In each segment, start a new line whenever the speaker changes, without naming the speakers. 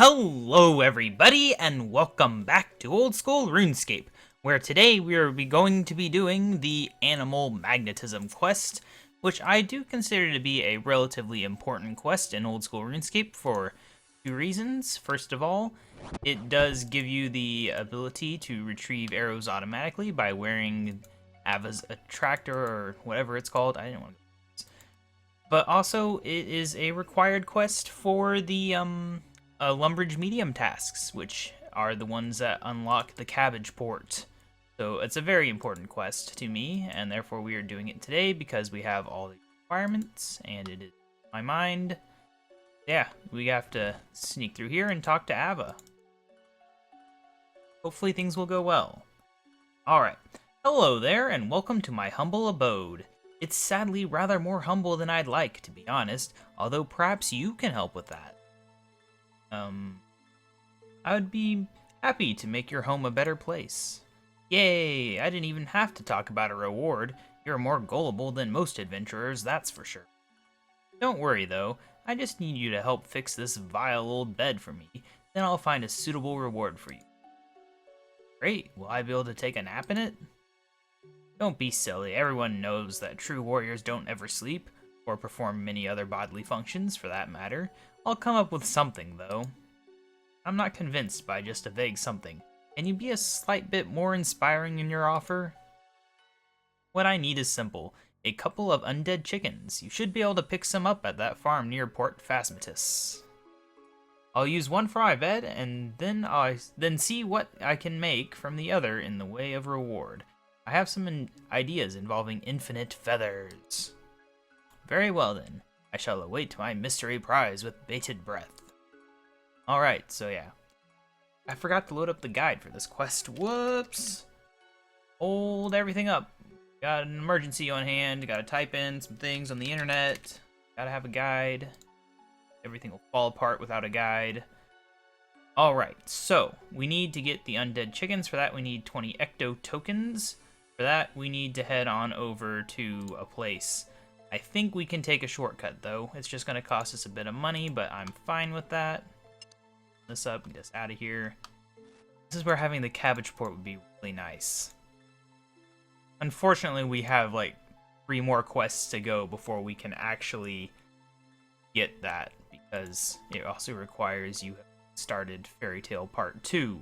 Hello everybody, and welcome back to Old School RuneScape, where today we are going to be doing the Animal Magnetism quest, which I do consider to be a relatively important quest in Old School RuneScape for two reasons. First of all, it does give you the ability to retrieve arrows automatically by wearing Ava's attractor, or whatever it's called. I didn't want to... But also, it is a required quest for the, Lumbridge medium tasks, which are the ones that unlock the cabbage port. So it's a very important quest to me, and therefore we are doing it today because we have all the requirements, and it is in my mind. Yeah, we have to sneak through here and talk to Ava. Hopefully things will go well. Alright, hello there, and welcome to my humble abode. It's sadly rather more humble than I'd like, to be honest, although perhaps you can help with that. I would be happy to make your home a better place. Yay, I didn't even have to talk about a reward. You're more gullible than most adventurers, that's for sure. Don't worry though, I just need you to help fix this vile old bed for me, then I'll find a suitable reward for you. Great, will I be able to take a nap in it? Don't be silly, everyone knows that true warriors don't ever sleep, or perform many other bodily functions for that matter. I'll come up with something, though. I'm not convinced by just a vague something. Can you be a slight bit more inspiring in your offer? What I need is simple. A couple of undead chickens. You should be able to pick some up at that farm near Port Phasmatis. I'll use one for my bed, and then see what I can make from the other in the way of reward. I have some ideas involving infinite feathers. Very well then. I shall await my mystery prize with bated breath. Alright, so yeah. I forgot to load up the guide for this quest. Whoops! Hold everything up. Got an emergency on hand. Gotta type in some things on the internet. Gotta have a guide. Everything will fall apart without a guide. Alright, so we need to get the undead chickens. For that, we need 20 ecto tokens. For that, we need to head on over to a place. I think we can take a shortcut, though. It's just going to cost us a bit of money, but I'm fine with that. This up, get us out of here. This is where having the cabbage port would be really nice. Unfortunately, we have, like, 3 more quests to go before we can actually get that, because it also requires you have started Fairy Tale Part 2.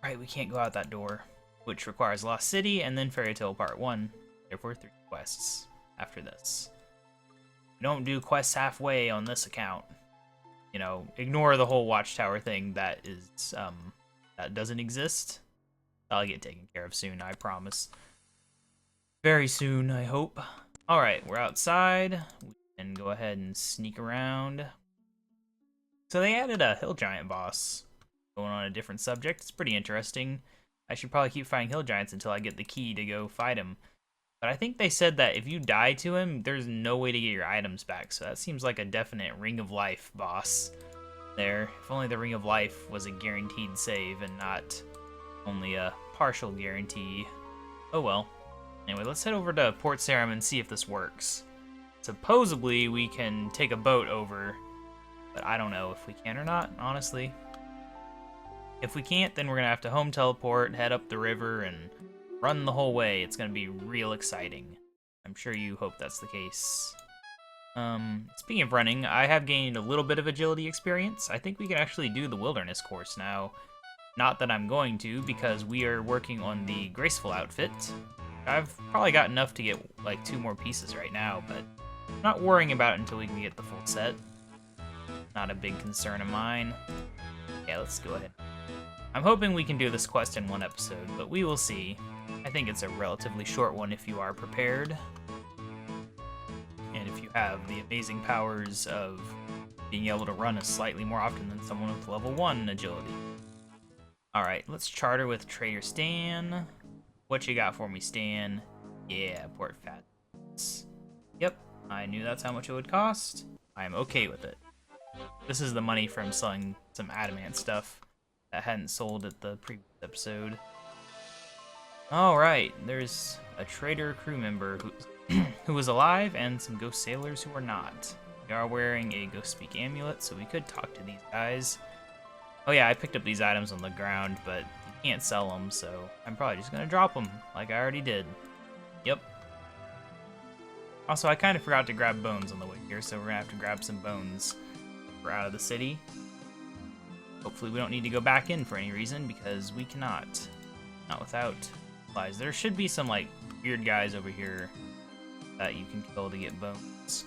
Right, we can't go out that door, which requires Lost City, and then Fairy Tale Part 1. Therefore, 3 quests after this. Don't do quests halfway on this account. You know, ignore the whole watchtower thing that is, that doesn't exist. That'll get taken care of soon, I promise. Very soon, I hope. Alright, we're outside. We can go ahead and sneak around. So they added a hill giant boss. Going on a different subject. It's pretty interesting. I should probably keep fighting hill giants until I get the key to go fight him. But I think they said that if you die to him, there's no way to get your items back. So that seems like a definite Ring of Life boss there. If only the Ring of Life was a guaranteed save and not only a partial guarantee. Oh well. Anyway, let's head over to Port Sarum and see if this works. Supposedly, we can take a boat over, but I don't know if we can or not, honestly. If we can't, then we're going to have to home teleport, head up the river, and run the whole way. It's going to be real exciting. I'm sure you hope that's the case. Speaking of running, I have gained a little bit of agility experience. I think we can actually do the wilderness course now. Not that I'm going to, because we are working on the graceful outfit. I've probably got enough to get like 2 more pieces right now, but I'm not worrying about it until we can get the full set. Not a big concern of mine. Yeah, let's go ahead. I'm hoping we can do this quest in 1 episode, but we will see. I think it's a relatively short one if you are prepared. And if you have the amazing powers of being able to run slightly more often than someone with level 1 agility. Alright, let's charter with Trader Stan. What you got for me, Stan? Yeah, Port Phasmatis. Yep, I knew that's how much it would cost. I'm okay with it. This is the money from selling some adamant stuff that hadn't sold at the previous episode. Alright, there's a trader crew member who is alive and some ghost sailors who are not. We are wearing a ghost speak amulet, so we could talk to these guys. Oh yeah, I picked up these items on the ground, but you can't sell them, so I'm probably just gonna drop them, like I already did. Yep. Also, I kind of forgot to grab bones on the way here, so we're gonna have to grab some bones. We're out of the city. Hopefully we don't need to go back in for any reason, because we cannot. Not without supplies. There should be some, like, weird guys over here that you can kill to get bones.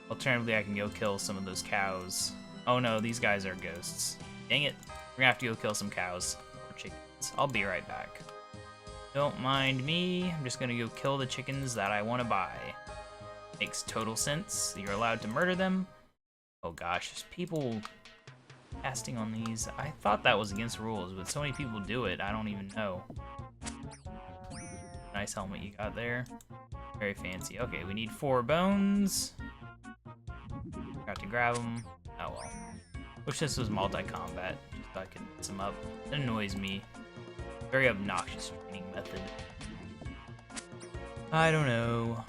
Alternatively, I can go kill some of those cows. Oh no, these guys are ghosts. Dang it. We're gonna have to go kill some cows or chickens. I'll be right back. Don't mind me. I'm just gonna go kill the chickens that I want to buy. Makes total sense. You're allowed to murder them. Oh gosh, there's people casting on these. I thought that was against rules, but so many people do it, I don't even know. Nice helmet you got there. Very fancy. Okay, we need 4 bones. Got to grab them. Oh well. Wish this was multi-combat, just so I could mix them up. It annoys me. Very obnoxious training method. I don't know.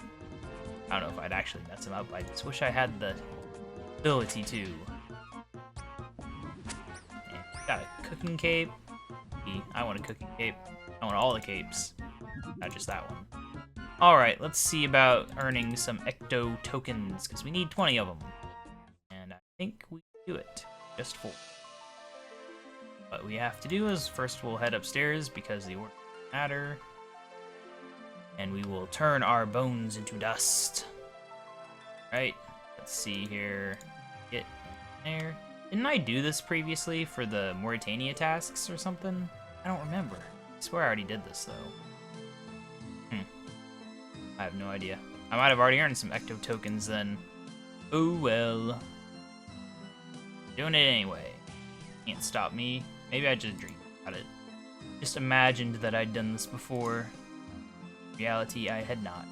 I don't know if I'd actually mess them up. I just wish I had the ability to. And got a cooking cape. I want a cooking cape. I want all the capes, not just that one. Alright, let's see about earning some ecto tokens, because we need 20 of them. And I think we can do it. Just 4. What we have to do is, first we'll head upstairs, because the order doesn't matter. And we will turn our bones into dust. Right, let's see here. Get in there. Didn't I do this previously for the Mauritania tasks or something? I don't remember. I swear I already did this, though. I have no idea. I might have already earned some ecto tokens then. Oh well. Doing it anyway. Can't stop me. Maybe I just dreamed about it. Just imagined that I'd done this before. In reality, I had not.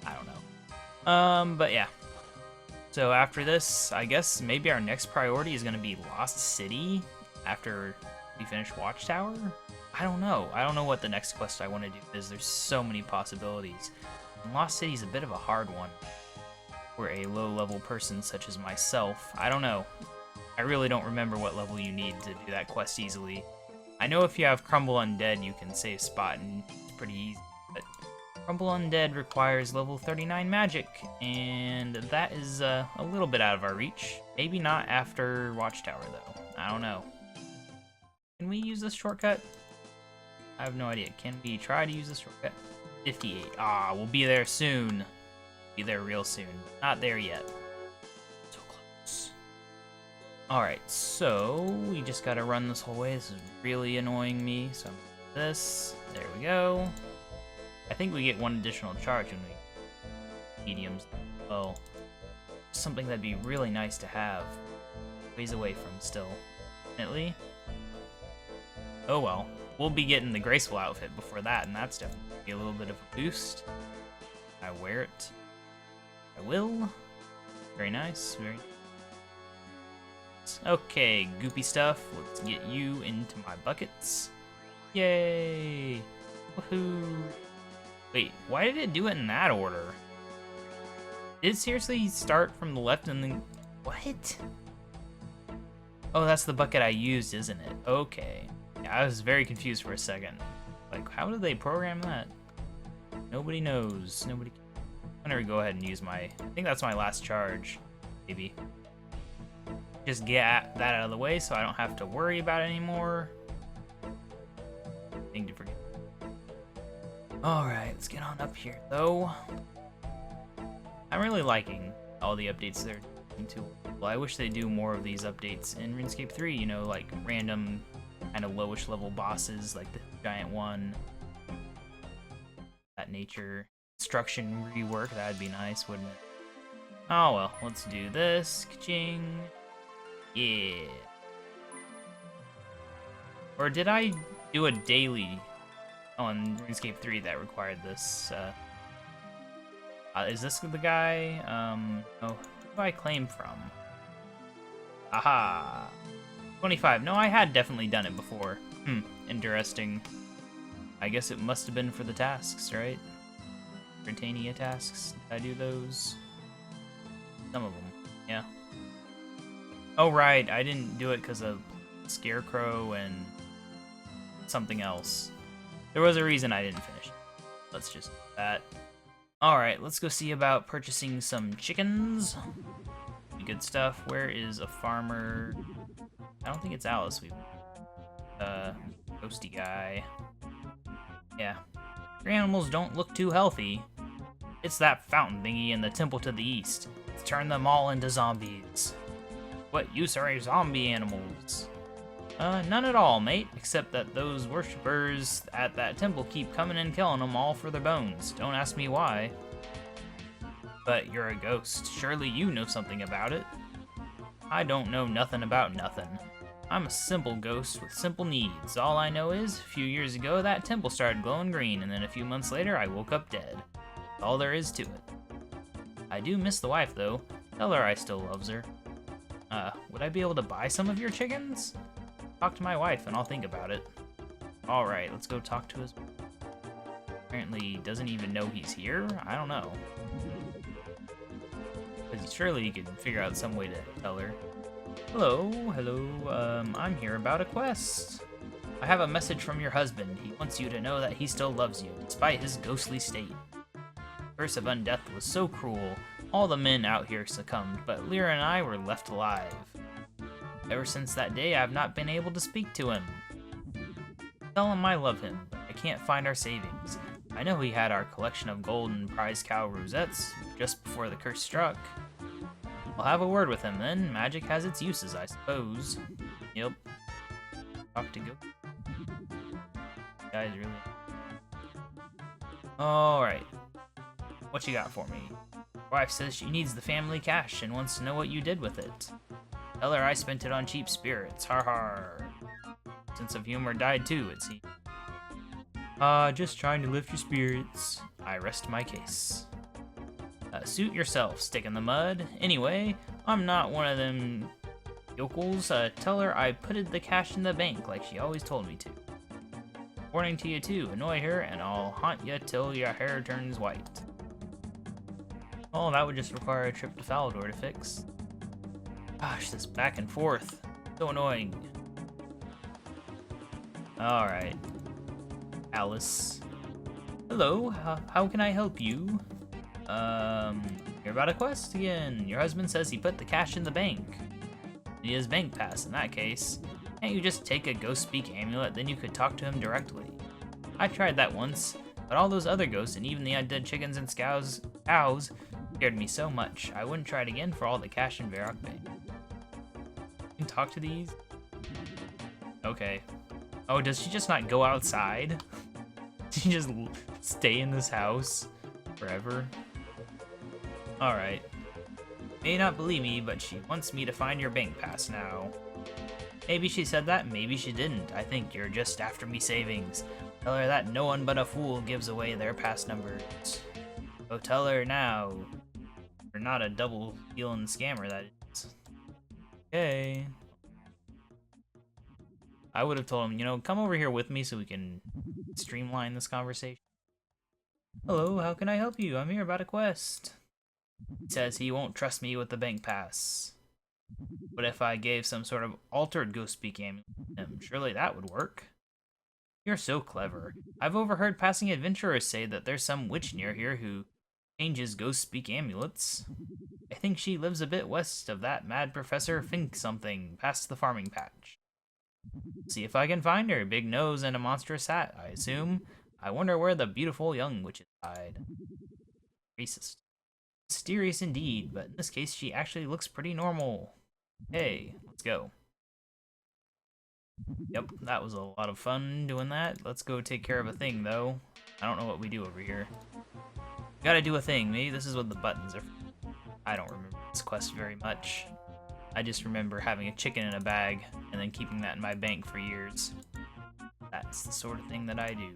I don't know. But yeah. So after this, I guess maybe our next priority is gonna be Lost City after we finish Watchtower? I don't know. I don't know what the next quest I want to do is. There's so many possibilities. And Lost City is a bit of a hard one for a low-level person such as myself. I don't know. I really don't remember what level you need to do that quest easily. I know if you have Crumble Undead, you can save spot and it's pretty easy, but Crumble Undead requires level 39 magic, and that is a little bit out of our reach. Maybe not after Watchtower, though. I don't know. Can we use this shortcut? I have no idea. Can we try to use this shortcut? 58. Ah, we'll be there soon. Be there real soon. Not there yet. So close. Alright, so we just gotta run this whole way. This is really annoying me. So I'm gonna do this. There we go. I think we get 1 additional charge when we mediums. Oh, something that'd be really nice to have. Ways away from still. Definitely. Oh well. We'll be getting the graceful outfit before that, and that's definitely be a little bit of a boost. I wear it. I will. Very nice. Very nice. Okay, goopy stuff. Let's get you into my buckets. Yay! Woohoo! Wait, why did it do it in that order? Did it seriously start from the left and then... What? Oh, that's the bucket I used, isn't it? Okay. Yeah, I was very confused for a second. Like, how did they program that? Nobody knows. Nobody. I'm gonna go ahead and use my... I think that's my last charge. Maybe. Just get that out of the way so I don't have to worry about it anymore. Thing to forget. Alright, let's get on up here, though. I'm really liking all the updates they're doing to. Well, I wish they do more of these updates in RuneScape 3, you know, like random kind of lowish level bosses like the giant one. That nature. Construction rework, that'd be nice, wouldn't it? Oh well, let's do this. Ka-ching. Yeah. Or did I do a daily on RuneScape 3 that required this? Is this the guy? Oh, who do I claim from? Aha! 25. No, I had definitely done it before. Interesting. I guess it must have been for the tasks, right? Britannia tasks. Did I do those? Some of them, yeah. Oh, right. I didn't do it because of Scarecrow and something else. There was a reason I didn't finish it. Let's just do that. Alright, let's go see about purchasing some chickens. Good stuff. Where is a farmer? I don't think it's Alice. Ghosty guy. Yeah. Your animals don't look too healthy. It's that fountain thingy in the temple to the east. It's turned them all into zombies. What use are zombie animals? None at all, mate, except that those worshippers at that temple keep coming and killing them all for their bones. Don't ask me why. But you're a ghost. Surely you know something about it. I don't know nothing about nothing. I'm a simple ghost with simple needs. All I know is, a few years ago, that temple started glowing green, and then a few months later, I woke up dead. That's all there is to it. I do miss the wife, though. Tell her I still loves her. Would I be able to buy some of your chickens? Talk to my wife, and I'll think about it. Alright, let's go talk to his... Apparently, he doesn't even know he's here? I don't know. Because surely he could figure out some way to tell her. Hello, I'm here about a quest. I have a message from your husband. He wants you to know that he still loves you, despite his ghostly state. The curse of undeath was so cruel, all the men out here succumbed, but Lyra and I were left alive. Ever since that day, I've not been able to speak to him. Tell him I love him, but I can't find our savings. I know he had our collection of gold and prize cow rosettes just before the curse struck. I'll have a word with him then. Magic has its uses, I suppose. Yep. Talk to go. Guys, really. Alright. What you got for me? Wife says she needs the family cash and wants to know what you did with it. Tell her I spent it on cheap spirits. Har har. Sense of humor died too, it seems. Just trying to lift your spirits. I rest my case. Suit yourself, stick in the mud. Anyway, I'm not one of them yokels. Tell her I putted the cash in the bank like she always told me to. Warning to you too, annoy her and I'll haunt you till your hair turns white. Oh, that would just require a trip to Falador to fix. Gosh, this back and forth. So annoying. Alright. Alice. Hello, how can I help you? You're about a quest again. Your husband says he put the cash in the bank. He has bank pass in that case. Can't you just take a ghost speak amulet, then you could talk to him directly? I tried that once, but all those other ghosts and even the undead chickens and cows scared me so much. I wouldn't try it again for all the cash in Varrock Bank. You can talk to these? Okay. Oh, does she just not go outside? Does she just stay in this house forever? Alright. May not believe me, but she wants me to find your bank pass now. Maybe she said that, maybe she didn't. I think you're just after me savings. Tell her that no one but a fool gives away their pass numbers. Go tell her now. You're not a double-dealing scammer, that is. Okay. I would have told him, you know, come over here with me so we can streamline this conversation. Hello, how can I help you? I'm here about a quest. He says he won't trust me with the bank pass. What if I gave some sort of altered ghost speak amulet to him? Surely that would work. You're so clever. I've overheard passing adventurers say that there's some witch near here who changes ghost speak amulets. I think she lives a bit west of that mad Professor Fink something, past the farming patch. See if I can find her. Big nose and a monstrous hat, I assume. I wonder where the beautiful young witches hide. Racist. Mysterious indeed, but in this case she actually looks pretty normal. Hey, let's go. Yep, that was a lot of fun doing that. Let's go take care of a thing, though. I don't know what we do over here. Gotta do a thing. Maybe this is what the buttons are for. I don't remember this quest very much. I just remember having a chicken in a bag and then keeping that in my bank for years. That's the sort of thing that I do.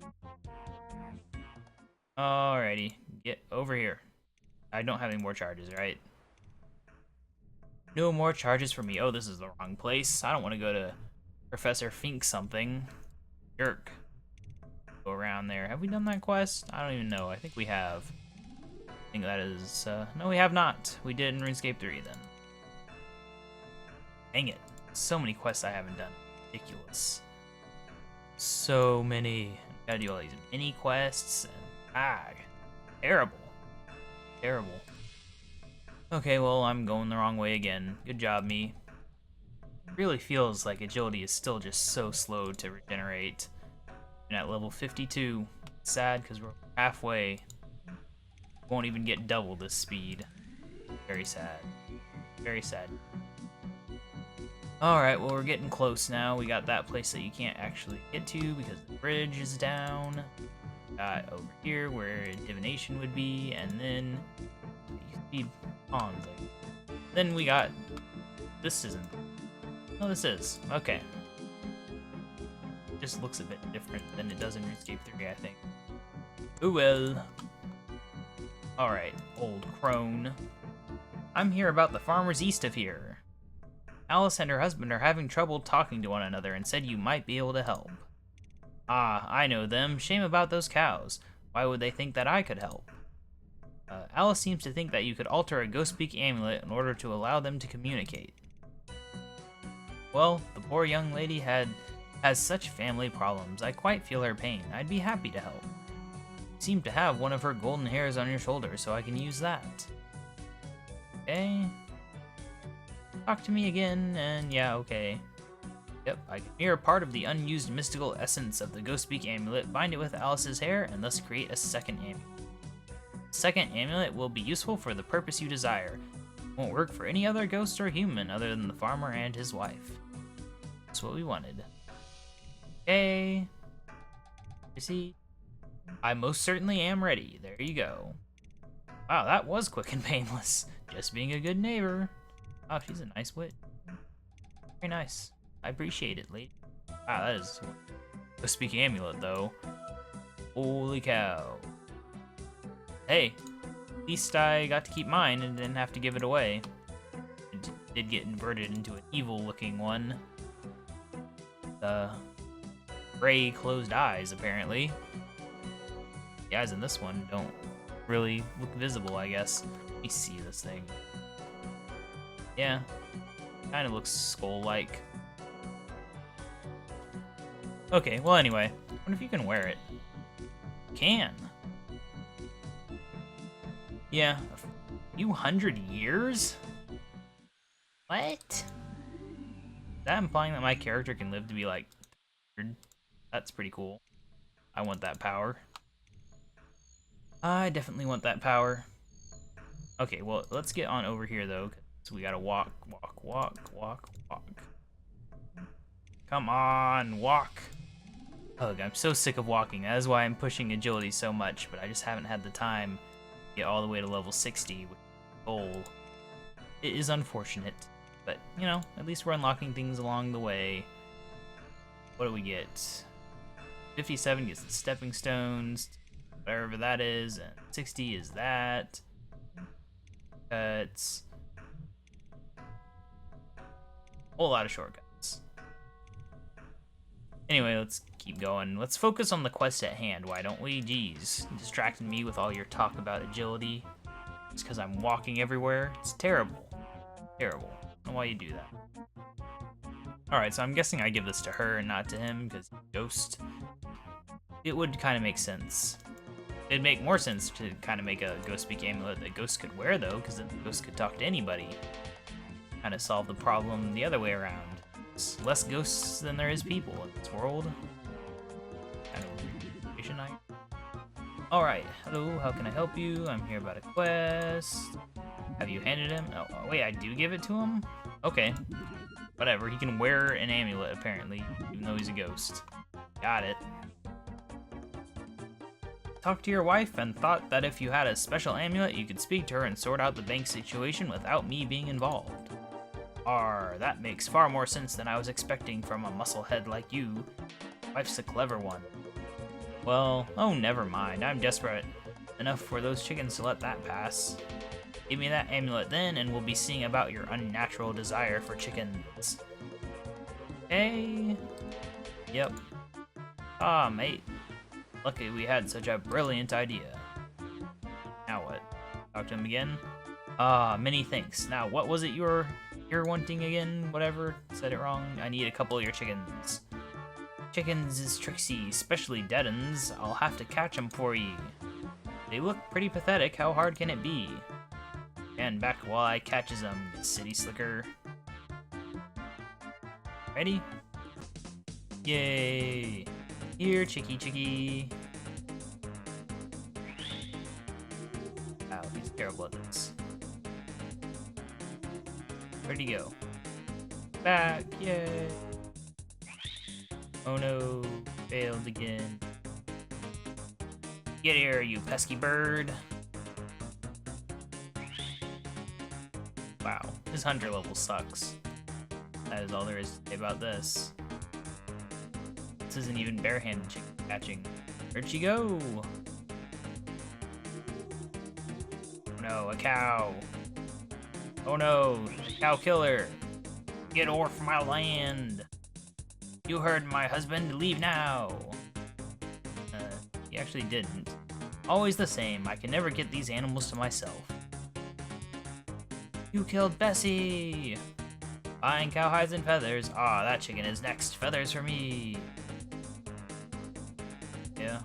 Alrighty, get over here. I don't have any more charges, right? No more charges for me. Oh, this is the wrong place. I don't want to go to Professor Fink something. Jerk. Go around there. Have we done that quest? I don't even know. I think we have. I think that is... no, we have not. We did in RuneScape 3 then. Dang it. So many quests I haven't done. Ridiculous. So many. Gotta do all these mini quests and terrible. Terrible. Okay, well, I'm going the wrong way again. Good job, me. It really feels like agility is still just so slow to regenerate. And at level 52, it's sad because we're halfway. Won't even get double this speed. Very sad. Very sad. Alright, well, we're getting close now. We got that place that you can't actually get to because the bridge is down. Got over here where divination would be, and then you need pawns. Then we got... This isn't... Oh, this is. Okay. It just looks a bit different than it does in RuneScape 3, I think. Ooh, well. Alright, old crone. I'm here about the farmers east of here. Alice and her husband are having trouble talking to one another and said you might be able to help. Ah, I know them. Shame about those cows. Why would they think that I could help? Alice seems to think that you could alter a ghost speak amulet in order to allow them to communicate. Well, the poor young lady has such family problems. I quite feel her pain. I'd be happy to help. You seem to have one of her golden hairs on your shoulder, so I can use that. Okay. Talk to me again, and yeah, okay. Yep, I can mirror part of the unused mystical essence of the Ghost Speak amulet, bind it with Alice's hair, and thus create a second amulet. The second amulet will be useful for the purpose you desire. It won't work for any other ghost or human other than the farmer and his wife. That's what we wanted. Okay. You see? I most certainly am ready. There you go. Wow, that was quick and painless. Just being a good neighbor. Oh, she's a nice witch. Very nice. I appreciate it, lady. Wow, that is a speaking amulet, though. Holy cow. Hey, at least I got to keep mine and didn't have to give it away. It did get inverted into an evil-looking one. Gray closed eyes, apparently. The eyes in this one don't really look visible, I guess. Let me see this thing. Yeah, kind of looks skull-like. Okay, well anyway, I wonder if you can wear it. You can. Yeah, a few hundred years? What? Is that implying that my character can live to be like 100? That's pretty cool. I want that power. I definitely want that power. Okay, well, let's get on over here though. So we gotta walk. Come on, walk. Ugh, I'm so sick of walking. That is why I'm pushing agility so much, but I just haven't had the time to get all the way to level 60 with the goal. It is unfortunate, but, you know, at least we're unlocking things along the way. What do we get? 57 gets the stepping stones, whatever that is, and 60 is that. Cuts. Whole lot of shortcuts. Anyway, let's keep going. Let's focus on the quest at hand, why don't we? Jeez, distracting me with all your talk about agility. It's because I'm walking everywhere. It's terrible. Terrible. I don't know why you do that. Alright, so I'm guessing I give this to her and not to him, because Ghost. It would kind of make sense. It'd make more sense to kind of make a Ghost Speak amulet that Ghost could wear, though, because then Ghost could talk to anybody. Kind of solve the problem the other way around. There's less ghosts than there is people in this world. Kind of situation. Alright, hello, how can I help you? I'm here about a quest. Have you handed him? Oh, wait, I do give it to him? Okay. Whatever, he can wear an amulet, apparently, even though he's a ghost. Got it. Talked to your wife and thought that if you had a special amulet, you could speak to her and sort out the bank situation without me being involved. That makes far more sense than I was expecting from a musclehead like you. Wife's a clever one. Well, oh, never mind. I'm desperate enough for those chickens to let that pass. Give me that amulet then, and we'll be seeing about your unnatural desire for chickens. Hey. Yep. Ah, mate. Lucky we had such a brilliant idea. Now what? Talk to him again? Ah, many thanks. Now, what was it you were You're wanting again, whatever. Said it wrong. I need a couple of your chickens. Chickens is tricksy, especially dead uns. I'll have to catch them for ye. They look pretty pathetic. How hard can it be? And back while I catches them, city slicker. Ready? Yay! Here, chicky. Wow, he's terrible at this. Where'd he go? Back! Yay! Oh no, failed again. Get here, you pesky bird. Wow, his hunter level sucks. That is all there is to say about this. This isn't even barehanded chicken catching. Where'd she go? Oh no, a cow. Oh no, cow killer. Get off my land. You heard my husband, leave now. He actually didn't. Always the same, I can never get these animals to myself. You killed Bessie! Buying cowhides and feathers. Aw, that chicken is next. Feathers for me. Yeah.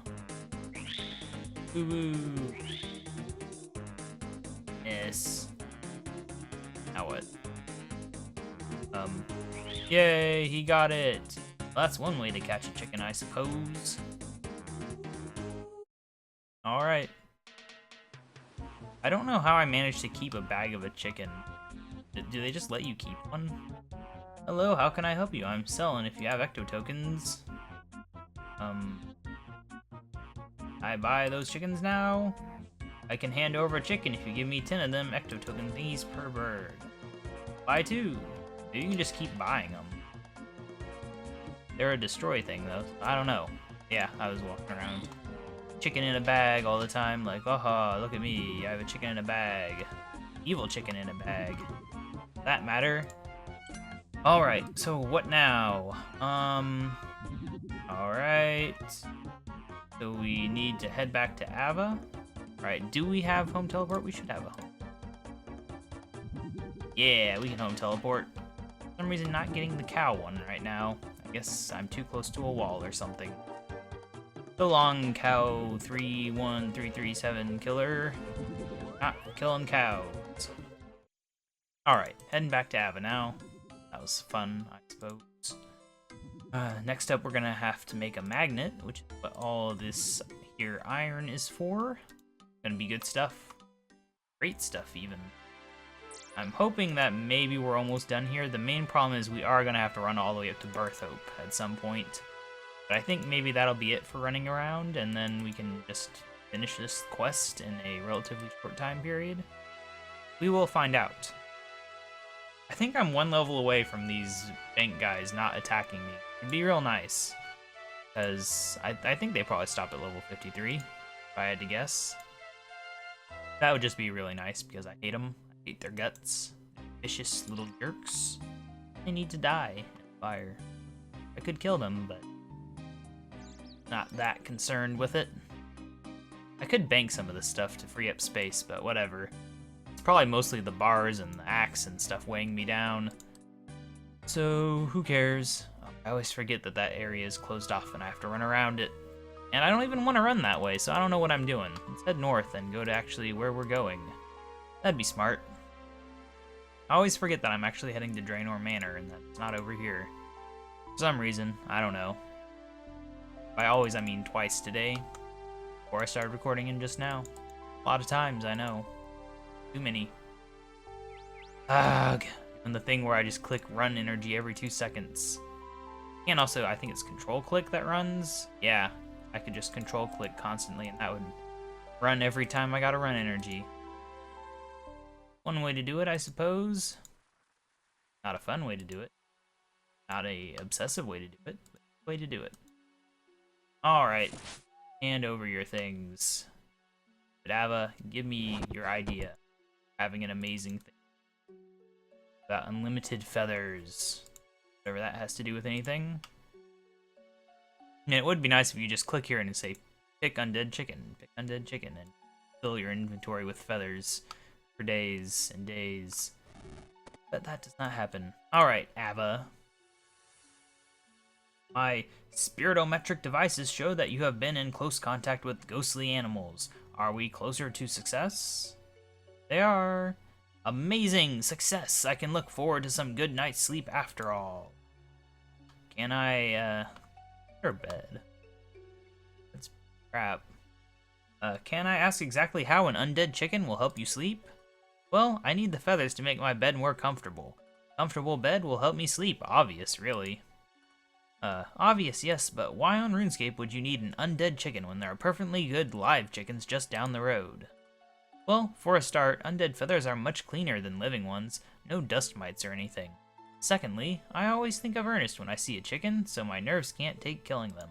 Woo woo. Yes. Now what? Yay, he got it. Well, that's one way to catch a chicken, I suppose. Alright. I don't know how I managed to keep a bag of a chicken. Do they just let you keep one? Hello, how can I help you? I'm selling if you have ecto tokens. I buy those chickens now? I can hand over a chicken if you give me 10 of them ecto token thingies per bird. Buy 2. Maybe you can just keep buying them. They're a destroy thing though. I don't know. Yeah, I was walking around. Chicken in a bag all the time, like, aha, look at me, I have a chicken in a bag. Evil chicken in a bag. Does that matter? Alright, so what now? Alright. So we need to head back to Ava. Alright, do we have home teleport? We should have a home. Yeah, we can home teleport. For some reason, not getting the cow one right now. I guess I'm too close to a wall or something. So long, cow 31337 killer. Not killing cows. Alright, heading back to Ava now. That was fun, I suppose. Next up, we're gonna have to make a magnet, which is what all this here iron is for. Gonna be good stuff. Great stuff, even. I'm hoping that maybe we're almost done here. The main problem is we are gonna have to run all the way up to Berthope at some point. But I think maybe that'll be it for running around, and then we can just finish this quest in a relatively short time period. We will find out. I think I'm one level away from these bank guys not attacking me. It'd be real nice. Because I think they probably stopped at level 53, if I had to guess. That would just be really nice, because I hate them. I hate their guts. Vicious little jerks. They need to die in fire. I could kill them, but not that concerned with it. I could bank some of this stuff to free up space, but whatever. It's probably mostly the bars and the axe and stuff weighing me down. So, who cares? I always forget that that area is closed off and I have to run around it. And I don't even want to run that way, so I don't know what I'm doing. Let's head north and go to actually where we're going. That'd be smart. I always forget that I'm actually heading to Draenor Manor and that it's not over here. For some reason, I don't know. By always, I mean twice today. Before I started recording and just now. A lot of times, I know. Too many. Ugh. And the thing where I just click run energy every 2 seconds. And also, I think it's control click that runs. Yeah, I could just control click constantly and that would run every time I got a run energy. One way to do it, I suppose. Not a fun way to do it. Not a obsessive way to do it, but a way to do it. Alright, hand over your things. But Ava, give me your idea. Having an amazing thing. About unlimited feathers. Whatever that has to do with anything. And it would be nice if you just click here and say, pick undead chicken, and fill your inventory with feathers for days and days. But that does not happen. Alright, Ava. My spiritometric devices show that you have been in close contact with ghostly animals. Are we closer to success? They are. Amazing success! I can look forward to some good night's sleep after all. Can I, her bed? That's crap. Can I ask exactly how an undead chicken will help you sleep? Well, I need the feathers to make my bed more comfortable. Comfortable bed will help me sleep. Obvious, really. Obvious, yes, but why on RuneScape would you need an undead chicken when there are perfectly good live chickens just down the road? Well, for a start, undead feathers are much cleaner than living ones, no dust mites or anything. Secondly, I always think of Ernest when I see a chicken, so my nerves can't take killing them.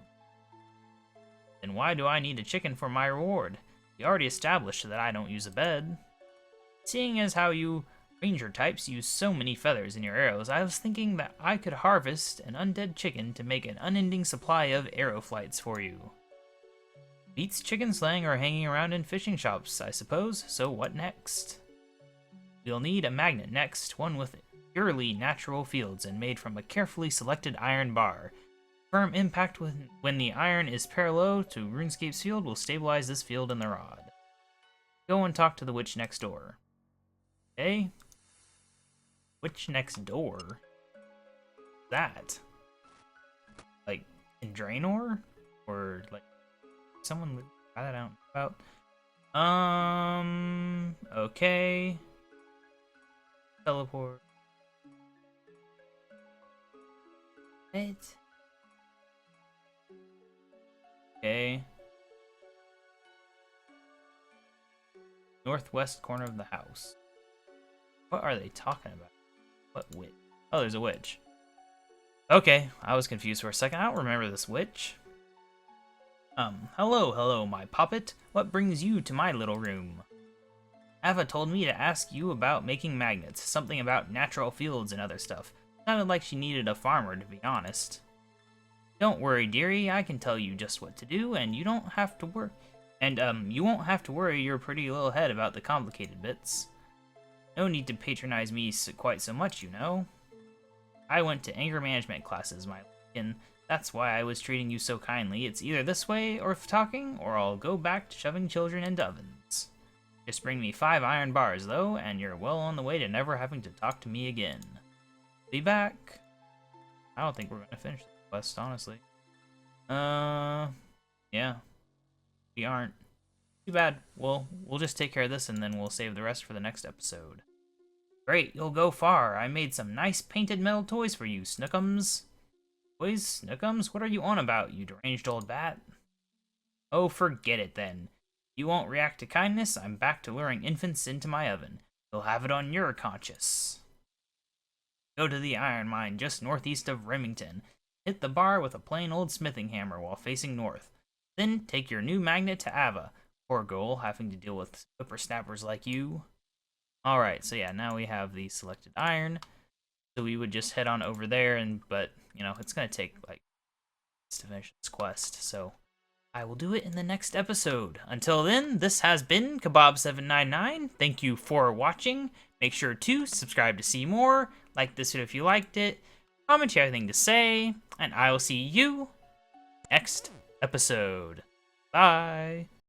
Then why do I need a chicken for my reward? We already established that I don't use a bed. Seeing as how you ranger types use so many feathers in your arrows, I was thinking that I could harvest an undead chicken to make an unending supply of arrow flights for you. Beats chicken slaying or hanging around in fishing shops, I suppose, so what next? We'll need a magnet next, one with purely natural fields and made from a carefully selected iron bar. Firm impact when the iron is parallel to RuneScape's field will stabilize this field in the rod. Go and talk to the witch next door. Okay? Witch next door? That? Like, in Draenor? Or, like, someone would try that out about? Okay. Teleport. What? Okay. Northwest corner of the house. What are they talking about? What witch? Oh, there's a witch. Okay, I was confused for a second. I don't remember this witch. Hello, my poppet. What brings you to my little room? Ava told me to ask you about making magnets. Something about natural fields and other stuff. Sounded like she needed a farmer, to be honest. Don't worry, dearie. I can tell you just what to do, and you don't have to worry. You won't have to worry your pretty little head about the complicated bits. No need to patronize me quite so much, you know. I went to anger management classes, my and that's why I was treating you so kindly. It's either this way or talking, or I'll go back to shoving children into ovens. Just bring me 5 iron bars, though, and you're well on the way to never having to talk to me again. Be back. I don't think we're gonna finish the quest, honestly. Yeah. We aren't. Too bad. Well, we'll just take care of this and then we'll save the rest for the next episode. Great, you'll go far. I made some nice painted metal toys for you, Snookums. Toys? Snookums? What are you on about, you deranged old bat? Oh, forget it then. You won't react to kindness, I'm back to luring infants into my oven. You'll have it on your conscience. Go to the iron mine just northeast of Remington. Hit the bar with a plain old smithing hammer while facing north. Then take your new magnet to Ava. Poor girl, having to deal with whippersnappers like you. Alright, so yeah, now we have the selected iron. So we would just head on over there, but, you know, it's gonna take, like, to finish this quest, so I will do it in the next episode. Until then, this has been KaBob799. Thank you for watching. Make sure to subscribe to see more, like this video if you liked it, comment your anything to say, and I will see you next episode. Bye!